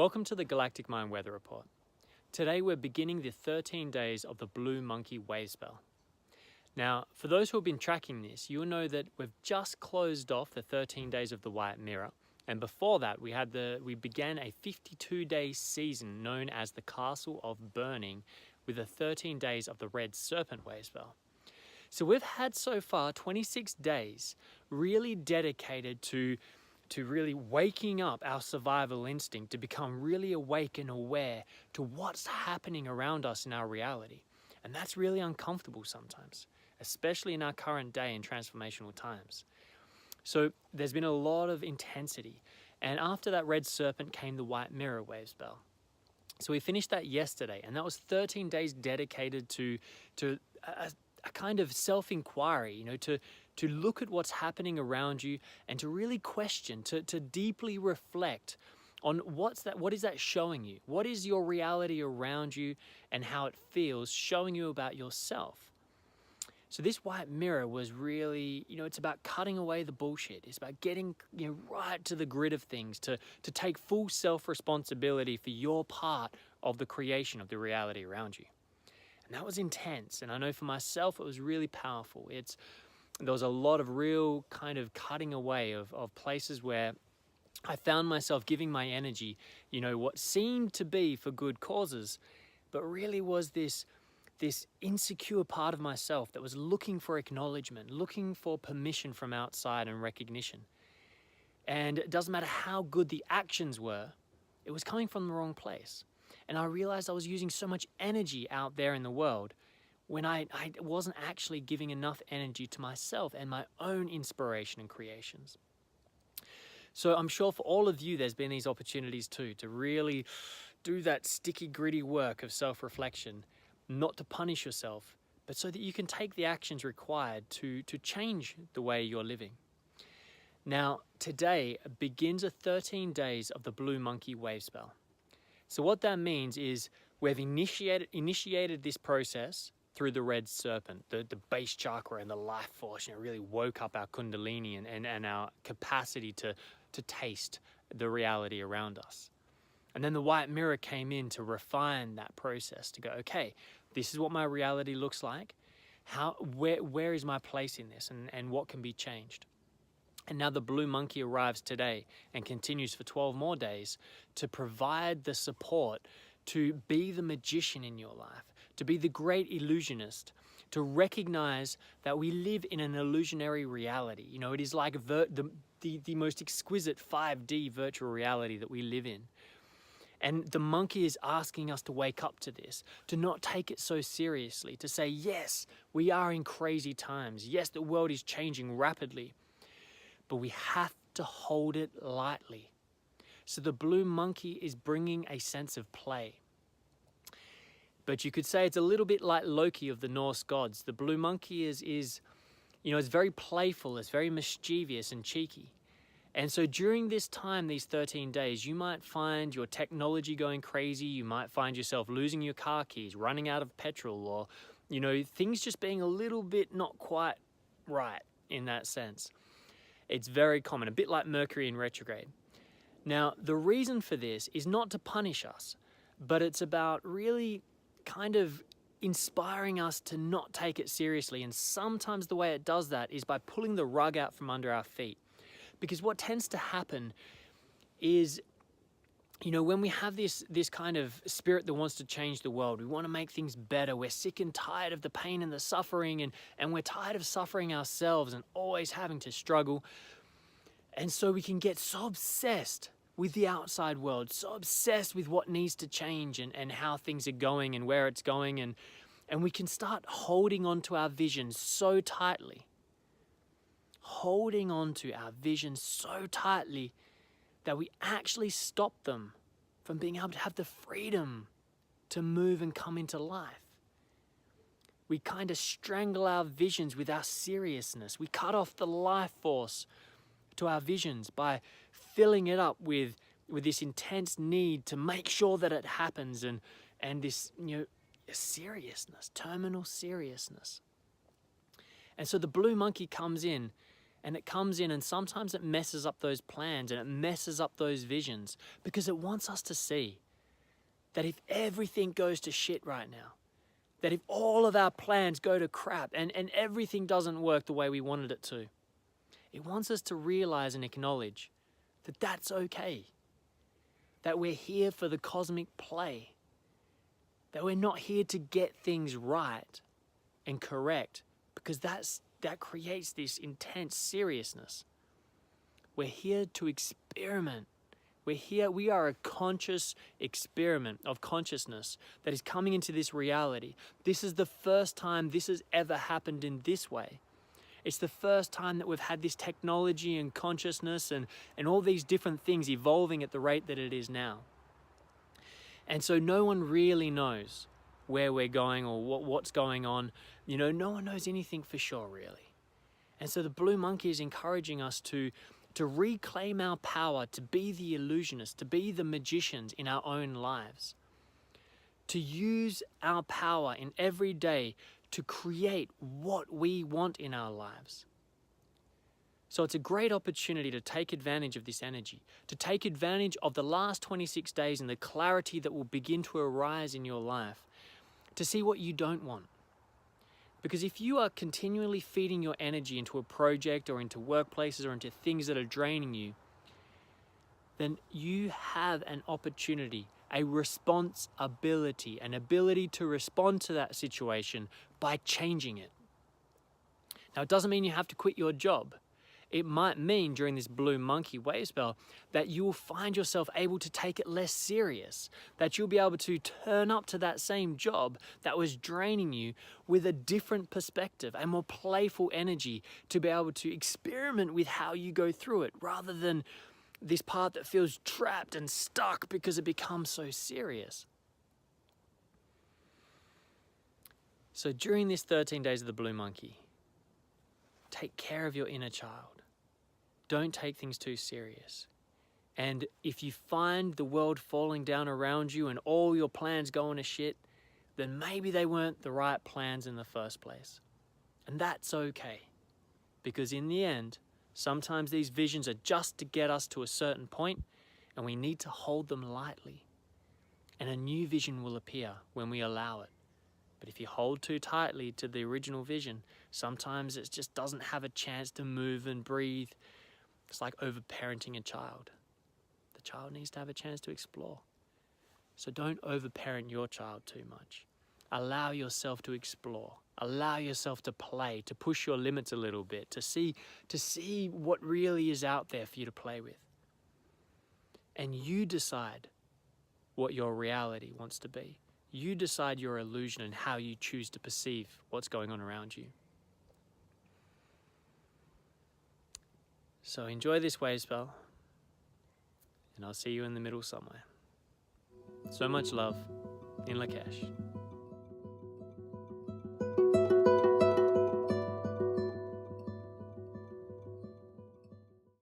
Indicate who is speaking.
Speaker 1: Welcome to the Galactic Mayan Weather Report. Today we're beginning the 13 days of the Blue Monkey Wavespell. Now, for those who have been tracking this, you'll know that we've just closed off the 13 days of the White Mirror, and before that we began a 52-day season known as the Castle of Burning with the 13 days of the Red Serpent Wavespell. So we've had so far 26 days really dedicated to really waking up our survival instinct, to become really awake and aware to what's happening around us in our reality. And that's really uncomfortable sometimes, especially in our current day in transformational times. So there's been a lot of intensity. And after that Red Serpent came the White Mirror Wavespell. So we finished that yesterday, and that was 13 days dedicated to a kind of self-inquiry, to look at what's happening around you and to really question, to deeply reflect on what is that showing you? What is your reality around you and how it feels showing you about yourself? So this White Mirror was really, it's about cutting away the bullshit. It's about getting right to the grit of things, to take full self-responsibility for your part of the creation of the reality around you. And that was intense. And I know for myself, it was really powerful. There was a lot of real kind of cutting away of places where I found myself giving my energy, what seemed to be for good causes, but really was this insecure part of myself that was looking for acknowledgement, looking for permission from outside and recognition. And it doesn't matter how good the actions were, it was coming from the wrong place. And I realized I was using so much energy out there in the world when I wasn't actually giving enough energy to myself and my own inspiration and creations. So I'm sure for all of you, there's been these opportunities too, to really do that sticky, gritty work of self-reflection, not to punish yourself, but so that you can take the actions required to change the way you're living. Now, today begins a 13 days of the Blue Monkey Wavespell. So what that means is we've initiated this process through the Red Serpent, the base chakra and the life force, really woke up our kundalini and our capacity to taste the reality around us. And then the White Mirror came in to refine that process, to go, okay, this is what my reality looks like. Where is my place in this, and what can be changed? And now the Blue Monkey arrives today and continues for 12 more days to provide the support to be the magician in your life, to be the great illusionist, to recognize that we live in an illusionary reality. It is like the most exquisite 5D virtual reality that we live in. And the monkey is asking us to wake up to this, to not take it so seriously, to say, yes, we are in crazy times. Yes, the world is changing rapidly, but we have to hold it lightly. So the Blue Monkey is bringing a sense of play. But you could say it's a little bit like Loki of the Norse gods. The Blue Monkey is very playful, it's very mischievous and cheeky. And so during this time, these 13 days, you might find your technology going crazy, you might find yourself losing your car keys, running out of petrol, or, things just being a little bit not quite right in that sense. It's very common, a bit like Mercury in retrograde. Now, the reason for this is not to punish us, but it's about really kind of inspiring us to not take it seriously. And sometimes the way it does that is by pulling the rug out from under our feet. Because what tends to happen is, when we have this kind of spirit that wants to change the world, we want to make things better, we're sick and tired of the pain and the suffering, and we're tired of suffering ourselves and always having to struggle. And so we can get so obsessed with the outside world, so obsessed with what needs to change and how things are going and where it's going. And we can start holding on to our vision so tightly. Holding on to our vision so tightly that we actually stop them from being able to have the freedom to move and come into life. We kind of strangle our visions with our seriousness. We cut off the life force to our visions by filling it up with this intense need to make sure that it happens and this seriousness, terminal seriousness. And so the Blue Monkey comes in And it comes in and sometimes it messes up those plans and it messes up those visions because it wants us to see that if everything goes to shit right now, that if all of our plans go to crap and everything doesn't work the way we wanted it to, it wants us to realize and acknowledge that that's okay. That we're here for the cosmic play. That we're not here to get things right and correct because that creates this intense seriousness. We're here to experiment. We are a conscious experiment of consciousness that is coming into this reality. This is the first time this has ever happened in this way. It's the first time that we've had this technology and consciousness and all these different things evolving at the rate that it is now. And so no one really knows where we're going or what's going on. You know, no one knows anything for sure, really. And so the Blue Monkey is encouraging us to reclaim our power, to be the illusionists, to be the magicians in our own lives. To use our power in every day to create what we want in our lives. So it's a great opportunity to take advantage of this energy, to take advantage of the last 26 days and the clarity that will begin to arise in your life, to see what you don't want. Because if you are continually feeding your energy into a project or into workplaces or into things that are draining you, then you have an opportunity, a responsibility, an ability to respond to that situation by changing it. Now, it doesn't mean you have to quit your job. It might mean during this Blue Monkey Wavespell that you will find yourself able to take it less serious, that you'll be able to turn up to that same job that was draining you with a different perspective, a more playful energy to be able to experiment with how you go through it rather than this part that feels trapped and stuck because it becomes so serious. So during this 13 days of the Blue Monkey, take care of your inner child. Don't take things too serious. And if you find the world falling down around you and all your plans going to shit, then maybe they weren't the right plans in the first place. And that's okay. Because in the end, sometimes these visions are just to get us to a certain point, and we need to hold them lightly. And a new vision will appear when we allow it. But if you hold too tightly to the original vision, sometimes it just doesn't have a chance to move and breathe. It's like overparenting a child. The child needs to have a chance to explore. So don't overparent your child too much. Allow yourself to explore. Allow yourself to play, to push your limits a little bit, to see what really is out there for you to play with. And you decide what your reality wants to be. You decide your illusion and how you choose to perceive what's going on around you. So enjoy this Wavespell, and I'll see you in the middle somewhere. So much love in Lakesh.